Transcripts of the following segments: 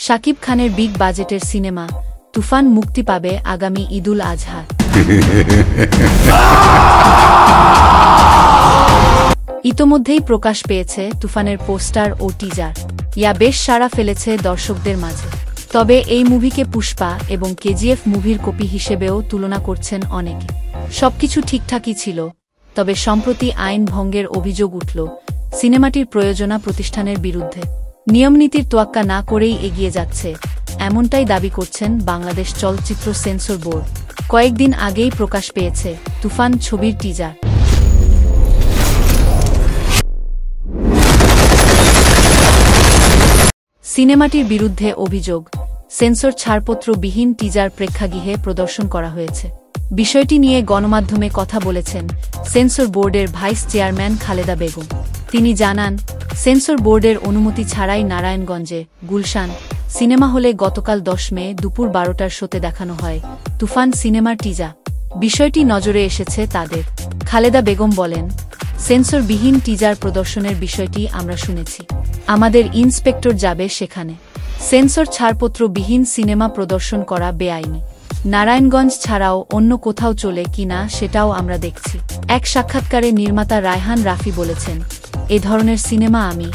শাকিব খানের বিগ বাজেটের সিনেমা তুফান মুক্তি পাবে আগামী ঈদুল আজহা। ইতোমধ্যেই প্রকাশ পেয়েছে তুফানের পোস্টার ও টিজার। ইয়া বেশ সাড়া ফেলেছে দর্শকদের মাঝে। তবে এই মুভিকে পুষ্পা এবং কেজিএফ মুভির কপি হিসেবেও তুলনা করছেন অনেকে। সবকিছু ঠিকঠাকই ছিল, তবে সম্প্রতি আইন ভঙ্গের অভিযোগ উঠল সিনেমাটির প্রযোজনা প্রতিষ্ঠানের বিরুদ্ধে। নিয়মনীতির তোয়াক্কা না করেই এগিয়ে যাচ্ছে, এমনটাই দাবি করছেন বাংলাদেশ চলচ্চিত্র সেন্সর বোর্ড। কয়েকদিন আগেই প্রকাশ পেয়েছে তুফান ছবির টিজার। সিনেমাটির বিরুদ্ধে অভিযোগ, সেন্সর ছাড়পত্রবিহীন টিজার প্রেক্ষাগৃহে প্রদর্শন করা হয়েছে। বিষয়টি নিয়ে গণমাধ্যমে কথা বলেছেন সেন্সর বোর্ডের ভাইস চেয়ারম্যান খালেদা বেগম। তিনি জানান, সেন্সর বোর্ডের অনুমতি ছাড়াই নারায়ণগঞ্জে গুলশান সিনেমা হলে গতকাল 10 মে দুপুর 12টার শোতে দেখানো হয় তুফান সিনেমার টিজার। বিষয়টি নজরে এসেছে তাদের। খালেদা বেগম বলেন, সেন্সরবিহীন টিজার প্রদর্শনের বিষয়টি আমরা শুনেছি। আমাদের ইন্সপেক্টর যাবে সেখানে। সেন্সর ছাড়পত্রবিহীন সিনেমা প্রদর্শন করা বেআইনি। নারায়ণগঞ্জ ছাড়াও অন্য কোথাও চলে কিনা সেটাও আমরা দেখছি। এক সাক্ষাৎকারে নির্মাতা রায়হান রাফি বলেছেন, এ ধরনের সিনেমা আমি,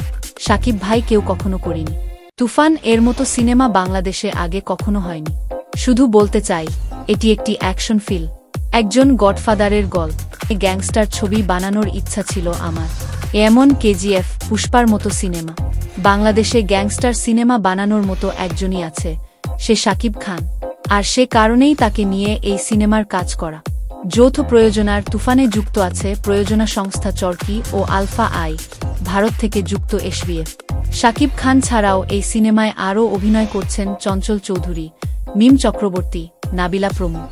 শাকিব ভাই কেউ কখনো করিনি। তুফান এর মতো সিনেমা বাংলাদেশে আগে কখনো হয়নি। শুধু বলতে চাই, এটি একটি অ্যাকশন ফিল্ম, একজন গডফাদারের গল্প। গ্যাংস্টার ছবি বানানোর ইচ্ছা ছিল আমার। এমন কেজিএফ, পুষ্পার মতো সিনেমা। বাংলাদেশে গ্যাংস্টার সিনেমা বানানোর মতো একজনই আছে, সে শাকিব খান। আর সে কারণেই তাকে নিয়ে এই সিনেমার কাজ করা। যৌথ প্রযোজনার তুফানে যুক্ত আছে প্রযোজনা সংস্থা চরকি ও আলফা আই, ভারত থেকে যুক্ত এসবিএফ। শাকিব খান ছাড়াও এই সিনেমায় আরও অভিনয় করছেন চঞ্চল চৌধুরী, মিম চক্রবর্তী, নাবিলা প্রমুখ।